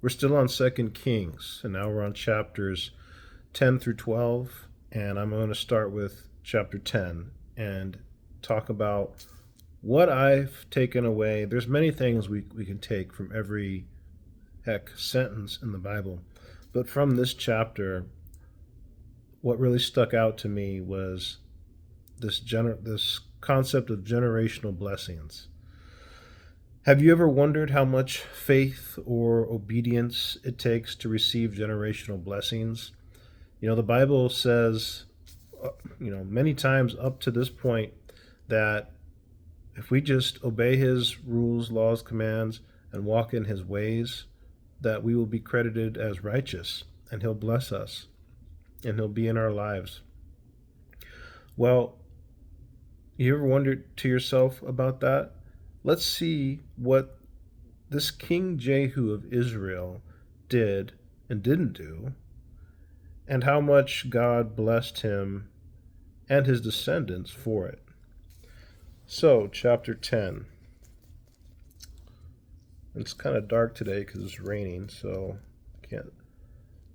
We're still on 2 Kings, and now we're on chapters 10 through 12, and I'm going to start with chapter 10 and talk about what I've taken away. There's many things we can take from every sentence in the Bible, but from this chapter, what really stuck out to me was this concept of generational blessings. Have you ever wondered how much faith or obedience it takes to receive generational blessings? The Bible says, many times up to this point that if we just obey his rules, laws, commands, and walk in his ways, that we will be credited as righteous and he'll bless us and he'll be in our lives. Well, you ever wondered to yourself about that? Let's see what this King Jehu of Israel did and didn't do, and how much God blessed him and his descendants for it. So, chapter 10. It's kind of dark today because it's raining, so I can't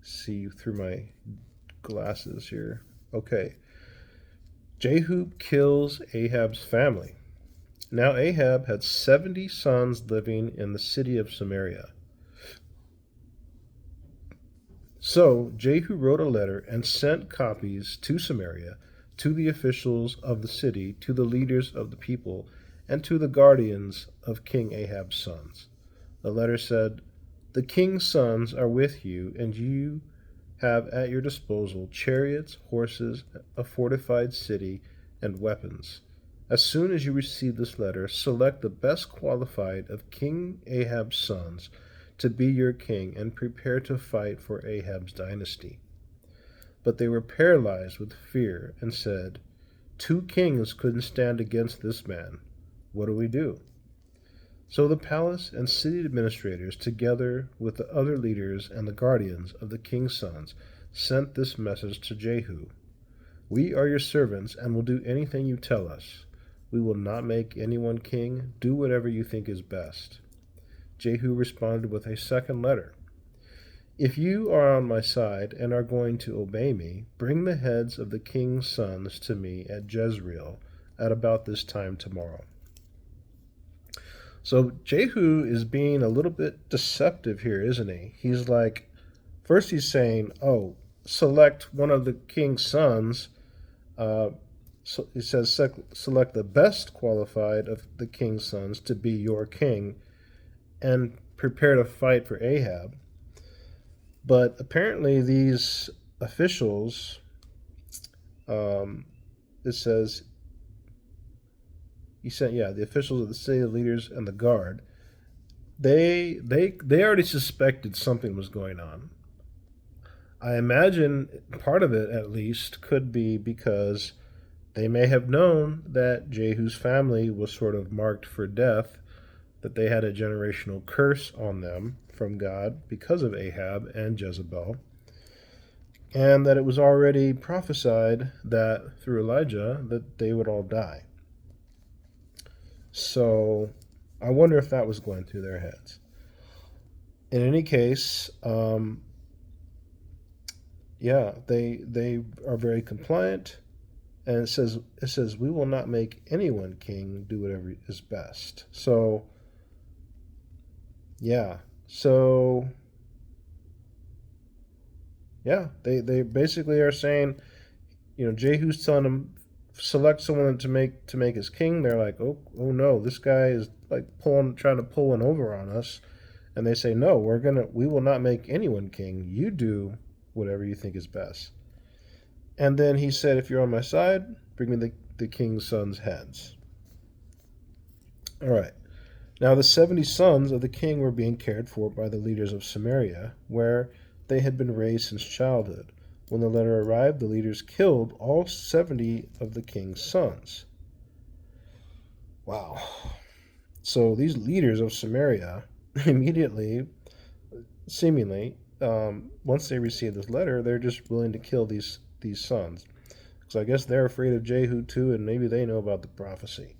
see through my glasses here. Okay. Jehu kills Ahab's family. Now Ahab had 70 sons living in the city of Samaria. So Jehu wrote a letter and sent copies to Samaria, to the officials of the city, to the leaders of the people, and to the guardians of King Ahab's sons. The letter said, "The king's sons are with you, and you have at your disposal chariots, horses, a fortified city, and weapons. As soon as you receive this letter, select the best qualified of King Ahab's sons to be your king and prepare to fight for Ahab's dynasty." But they were paralyzed with fear and said, "2 kings couldn't stand against this man. What do we do?" So the palace and city administrators, together with the other leaders and the guardians of the king's sons, sent this message to Jehu. "We are your servants and will do anything you tell us. We will not make anyone king. Do whatever you think is best." Jehu responded with a second letter. "If you are on my side and are going to obey me, bring the heads of the king's sons to me at Jezreel at about this time tomorrow." So Jehu is being a little bit deceptive here, isn't he? He's like, first he's saying, select one of the king's sons. So he says, select the best qualified of the king's sons to be your king and prepare to fight for Ahab. But apparently these officials, it says, he sent, the officials of the city, the leaders, and the guard, they already suspected something was going on. I imagine part of it, at least, could be because they may have known that Jehu's family was sort of marked for death, that they had a generational curse on them from God because of Ahab and Jezebel, and that it was already prophesied that through Elijah that they would all die. So I wonder if that was going through their heads. In any case, they are very compliant. And it says, "We will not make anyone king. Do whatever is best." So, they basically are saying, Jehu's telling them, select someone to make his king. They're like, oh no, this guy is like trying to pull one over on us. And they say, "No, we will not make anyone king. You do whatever you think is best." And then he said, "If you're on my side, bring me the king's sons' heads." All right. Now the 70 sons of the king were being cared for by the leaders of Samaria, where they had been raised since childhood. When the letter arrived, the leaders killed all 70 of the king's sons. Wow. So these leaders of Samaria immediately, seemingly, once they receive this letter, they're just willing to kill these sons. Because I guess they're afraid of Jehu too, and maybe they know about the prophecy.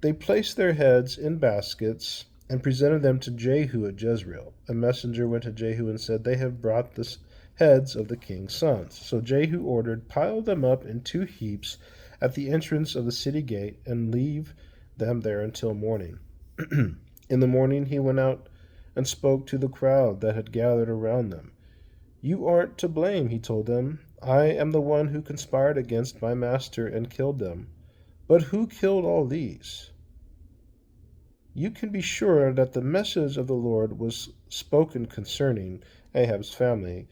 They placed their heads in baskets and presented them to Jehu at Jezreel. A messenger went to Jehu and said, "They have brought the heads of the king's sons." So Jehu ordered, "Pile them up in 2 heaps at the entrance of the city gate, and leave them there until morning." In the morning he went out and spoke to the crowd that had gathered around them. "You aren't to blame," he told them. "I am the one who conspired against my master and killed them. But who killed all these? You can be sure that the message of the Lord was spoken concerning Ahab's family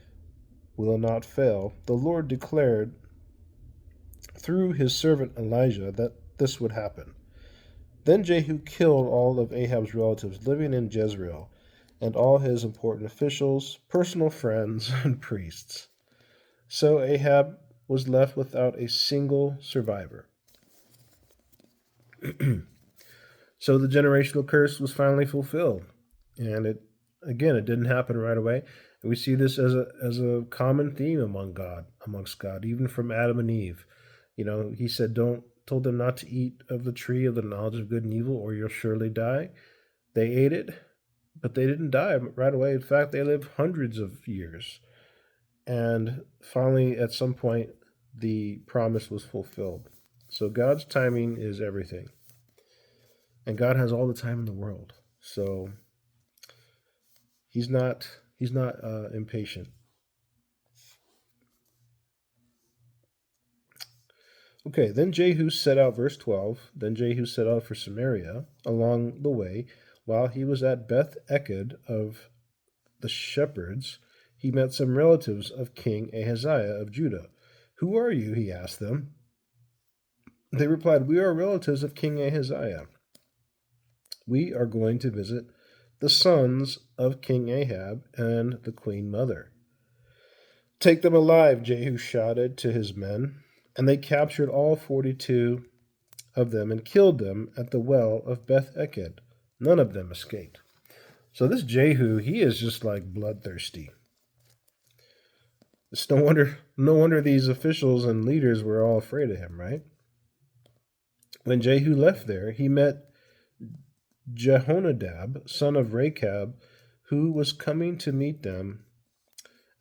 will not fail. The Lord declared through his servant Elijah that this would happen." Then Jehu killed all of Ahab's relatives living in Jezreel, and all his important officials, personal friends, and priests. So Ahab was left without a single survivor. So the generational curse was finally fulfilled. And it didn't happen right away. And we see this as a common theme amongst God, even from Adam and Eve. He said, "Don't told them not to eat of the tree of the knowledge of good and evil, or you'll surely die." They ate it, but they didn't die right away. In fact, they lived hundreds of years. And finally, at some point, the promise was fulfilled. So God's timing is everything. And God has all the time in the world. So he's not impatient. Okay, then Jehu set out, verse 12. Then Jehu set out for Samaria along the way. While he was at Beth Eked of the shepherds, he met some relatives of King Ahaziah of Judah. "Who are you?" he asked them. They replied, "We are relatives of King Ahaziah. We are going to visit the sons of King Ahab and the queen mother." "Take them alive," Jehu shouted to his men. And they captured all 42 of them and killed them at the well of Beth Eked. None of them escaped. So this Jehu, he is just like bloodthirsty. It's no wonder these officials and leaders were all afraid of him, right? When Jehu left there, he met Jehonadab, son of Rechab, who was coming to meet them.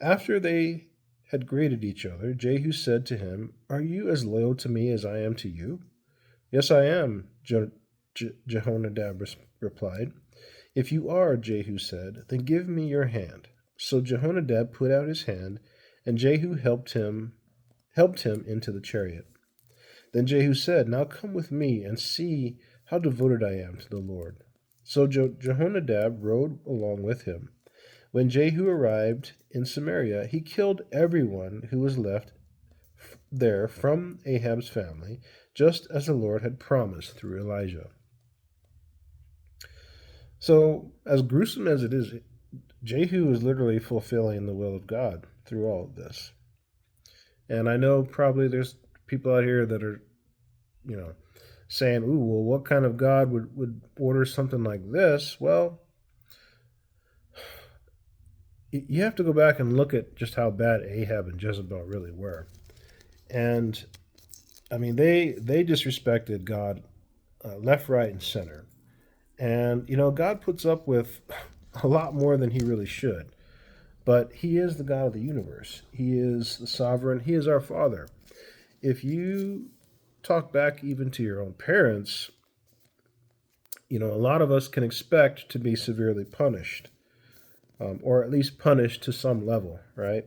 After they had greeted each other, Jehu said to him, "Are you as loyal to me as I am to you?" "Yes, I am," Jehonadab replied. "If you are," Jehu said, "then give me your hand." So Jehonadab put out his hand, and Jehu helped him into the chariot. Then Jehu said, "Now come with me and see how devoted I am to the Lord." So Jehonadab rode along with him. When Jehu arrived in Samaria, he killed everyone who was left there from Ahab's family, just as the Lord had promised through Elijah. So, as gruesome as it is, Jehu is literally fulfilling the will of God through all of this. And I know probably there's people out here that are, saying, "Ooh, well, what kind of God would order something like this?" Well, you have to go back and look at just how bad Ahab and Jezebel really were. And, I mean, they disrespected God left, right, and center. And, God puts up with a lot more than he really should. But he is the God of the universe. He is the sovereign. He is our Father. If you talk back even to your own parents, a lot of us can expect to be severely punished, or at least punished to some level, right?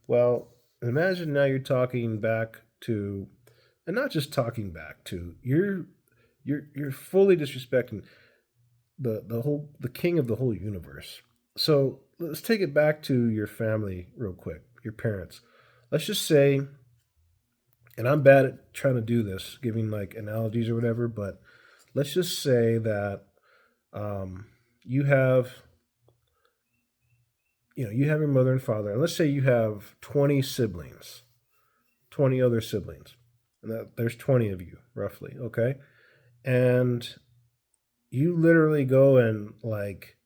Well, imagine now you're talking back to, and not just talking back to, you're fully disrespecting the king of the whole universe. So let's take it back to your family real quick, your parents. Let's just say, and I'm bad at trying to do this, giving like analogies or whatever, but let's just say that you have your mother and father, and let's say you have 20 siblings, 20 other siblings, and there's 20 of you roughly, okay? And you literally go and like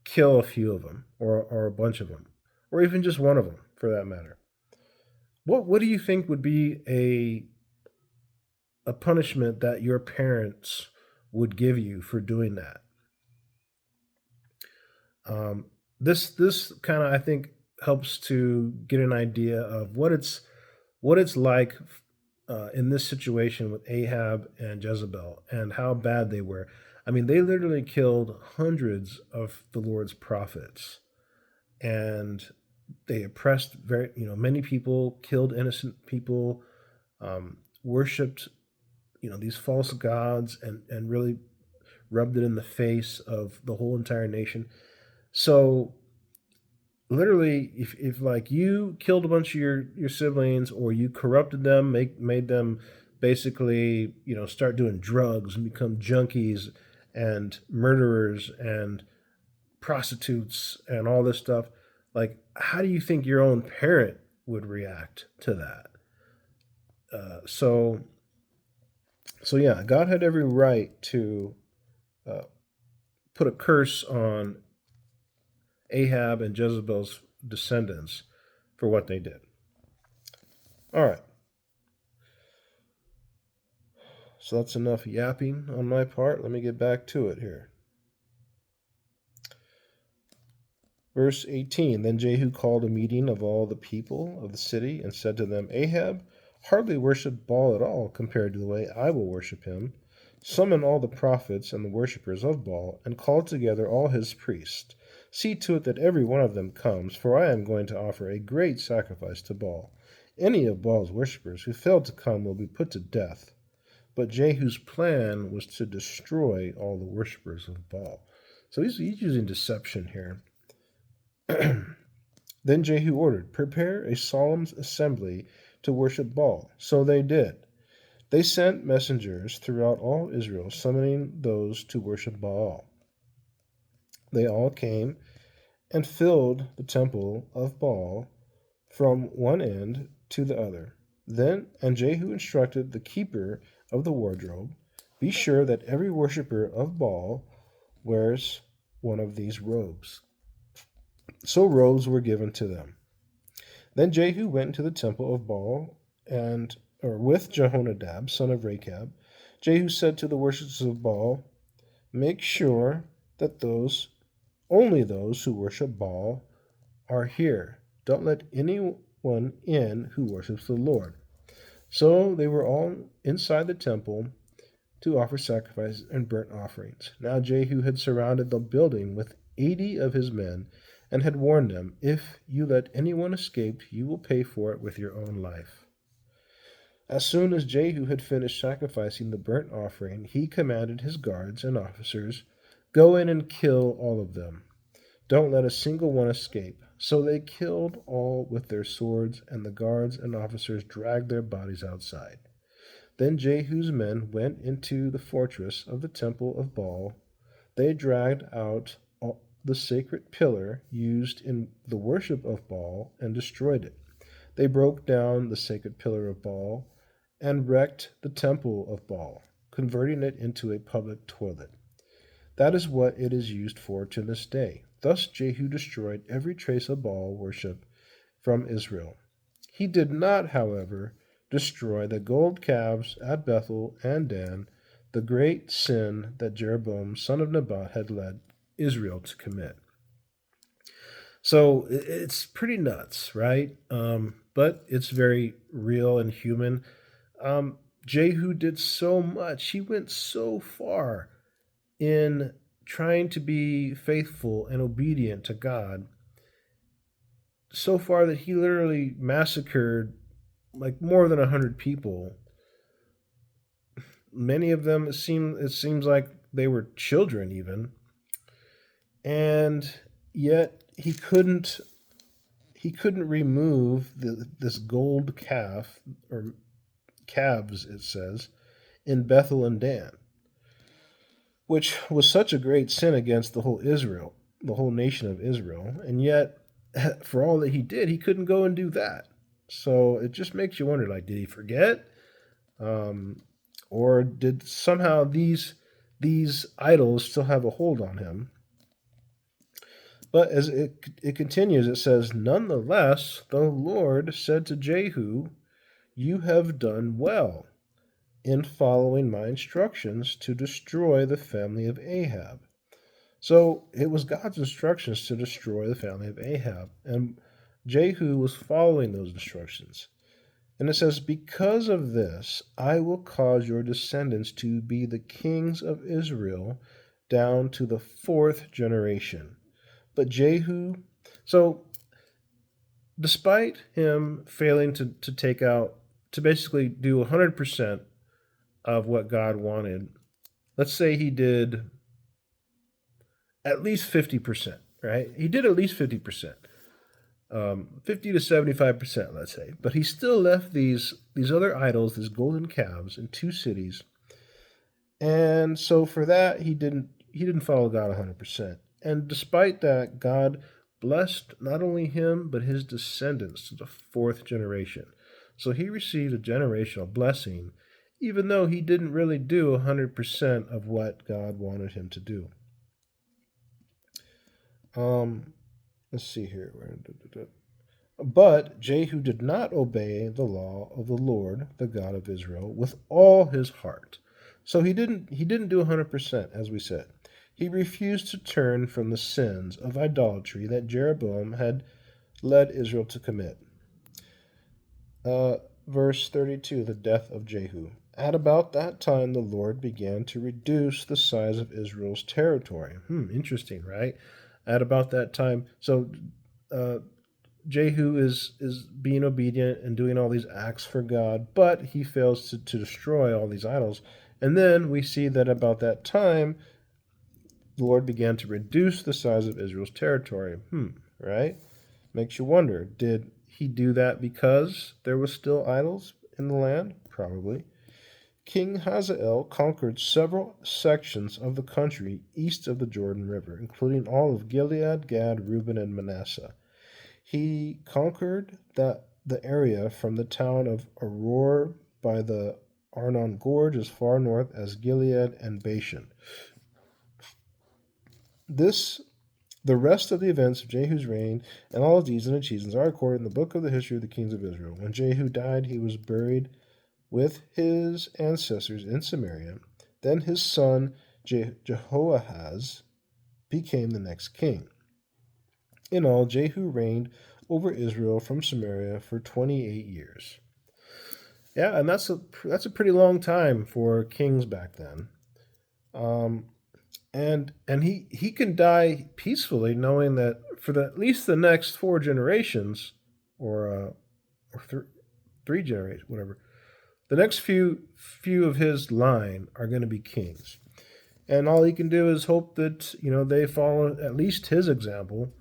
kill a few of them, or a bunch of them, or even just one of them for that matter. What do you think would be a punishment that your parents would give you for doing that? Um, this kind of, I think, helps to get an idea of what it's like in this situation with Ahab and Jezebel and how bad they were. I mean, they literally killed hundreds of the Lord's prophets, and they oppressed many people, killed innocent people, worshipped these false gods, and really rubbed it in the face of the whole entire nation. So literally, if like you killed a bunch of your siblings, or you corrupted them, made them basically start doing drugs and become junkies and murderers and prostitutes and all this stuff, like, how do you think your own parent would react to that? So yeah, God had every right to uh, put a curse on Ahab and Jezebel's descendants for what they did. All right, so that's enough yapping on my part. Let me get back to it here. Verse 18. Then Jehu called a meeting of all the people of the city and said to them, Ahab hardly worshipped Baal at all compared to the way I will worship him. Summon all the prophets and the worshippers of Baal, and call together all his priests. See to it that every one of them comes, for I am going to offer a great sacrifice to Baal. Any of Baal's worshippers who fail to come will be put to death. But Jehu's plan was to destroy all the worshippers of Baal. So he's using deception here. Then Jehu ordered, Prepare a solemn assembly to worship Baal. So they did. They sent messengers throughout all Israel, summoning those to worship Baal. They all came and filled the temple of Baal from one end to the other. And Jehu instructed the keeper of the wardrobe, Be sure that every worshipper of Baal wears one of these robes. So robes were given to them. Then Jehu went into the temple of Baal with Jehonadab, son of Rechab. Jehu said to the worshippers of Baal, Make sure that only those who worship Baal are here. Don't let anyone in who worships the Lord. So they were all inside the temple to offer sacrifices and burnt offerings. Now Jehu had surrounded the building with 80 of his men and had warned them, If you let anyone escape, you will pay for it with your own life. As soon as Jehu had finished sacrificing the burnt offering, he commanded his guards and officers, Go in and kill all of them. Don't let a single one escape. So they killed all with their swords, and the guards and officers dragged their bodies outside. Then Jehu's men went into the fortress of the temple of Baal. They dragged out the sacred pillar used in the worship of Baal and destroyed it. They broke down the sacred pillar of Baal and wrecked the temple of Baal, converting it into a public toilet. That is what it is used for to this day. Thus Jehu destroyed every trace of Baal worship from Israel. He did not, however, destroy the gold calves at Bethel and Dan, the great sin that Jeroboam, son of Nebat, had led Israel to commit. So it's pretty nuts, right? But it's very real and human. Jehu did so much. He went so far in trying to be faithful and obedient to God, so far that he literally massacred like more than 100 people. Many of them, it seems like they were children even. And yet he couldn't remove this gold calf, or calves it says, in Bethel and Dan, which was such a great sin against the whole nation of Israel. And yet, for all that he did, he couldn't go and do that. So it just makes you wonder, like, did he forget? Or did somehow these idols still have a hold on him? But as it continues, it says, Nonetheless, the Lord said to Jehu, You have done well in following my instructions to destroy the family of Ahab. So it was God's instructions to destroy the family of Ahab, and Jehu was following those instructions. And it says, because of this, I will cause your descendants to be the kings of Israel down to the fourth generation. But Jehu, so despite him failing to take out, to basically do 100% of what God wanted, let's say he did at least 50%, right? He did at least 50%. 50 to 75%, let's say. But he still left these other idols, these golden calves, in two cities. And so for that, he didn't follow God 100%. And despite that, God blessed not only him, but his descendants to the fourth generation. So he received a generational blessing, even though he didn't really do 100% of what God wanted him to do. Let's see here. But Jehu did not obey the law of the Lord, the God of Israel, with all his heart. So he didn't do 100%, as we said. He refused to turn from the sins of idolatry that Jeroboam had led Israel to commit. Verse 32, the death of Jehu. At about that time, the Lord began to reduce the size of Israel's territory. Interesting, right? At about that time, so Jehu is being obedient and doing all these acts for God, but he fails to destroy all these idols. And then we see that about that time, the Lord began to reduce the size of Israel's territory. Right? Makes you wonder, did he do that because there was still idols in the land? Probably. King Hazael conquered several sections of the country east of the Jordan River, including all of Gilead, Gad, Reuben, and Manasseh. He conquered the area from the town of Aroer by the Arnon Gorge as far north as Gilead and Bashan. The rest of the events of Jehu's reign and all of these and achievements are recorded in the book of the history of the kings of Israel. When Jehu died, he was buried with his ancestors in Samaria. Then his son Jehoahaz became the next king. In all, Jehu reigned over Israel from Samaria for 28 years. Yeah, and that's a pretty long time for kings back then. And he can die peacefully, knowing that for at least the next four generations, or three generations, whatever, the next few of his line are going to be kings, and all he can do is hope that they follow at least his example,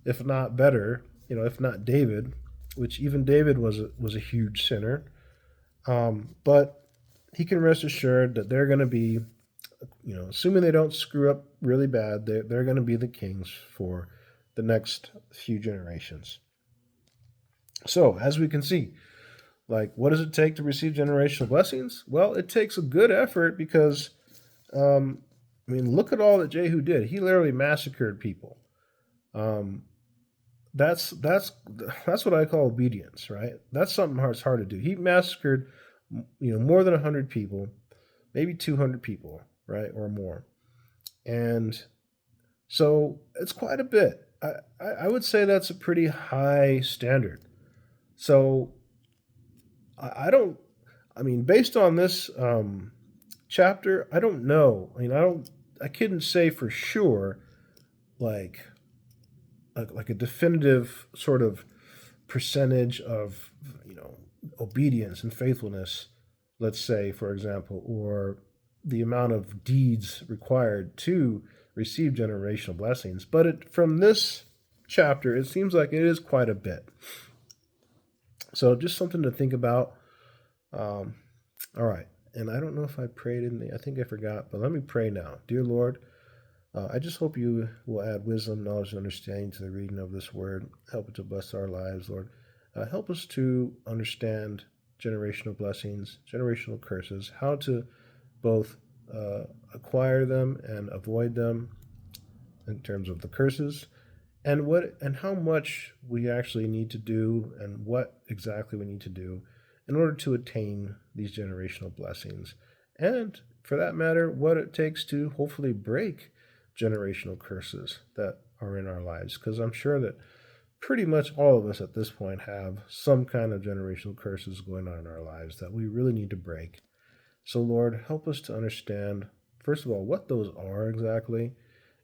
if not better, if not David, which even David was a huge sinner. But he can rest assured that they're going to be, assuming they don't screw up really bad, they're going to be the kings for the next few generations. So, as we can see, what does it take to receive generational blessings? Well, it takes a good effort because, look at all that Jehu did. He literally massacred people. That's what I call obedience, right? That's something that's hard to do. He massacred, more than 100 people, maybe 200 people, right, or more, and so it's quite a bit. I would say that's a pretty high standard. So I don't. Based on this chapter, I don't know. I couldn't say for sure, like a definitive sort of percentage of obedience and faithfulness, let's say, for example, or the amount of deeds required to receive generational blessings. But from this chapter, it seems like it is quite a bit. So just something to think about. All right. And I don't know if I prayed I think I forgot, but let me pray now. Dear Lord, I just hope you will add wisdom, knowledge, and understanding to the reading of this word. Help it to bless our lives, Lord. Help us to understand generational blessings, generational curses, how to both acquire them and avoid them in terms of the curses, and how much we actually need to do and what exactly we need to do in order to attain these generational blessings. And for that matter, what it takes to hopefully break generational curses that are in our lives, because I'm sure that pretty much all of us at this point have some kind of generational curses going on in our lives that we really need to break. So, Lord, help us to understand, first of all, what those are exactly,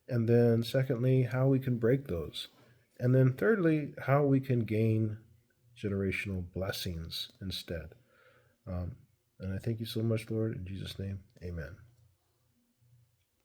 and then secondly, how we can break those. And then thirdly, how we can gain generational blessings instead. Um, and I thank you so much, Lord. In Jesus' name, amen.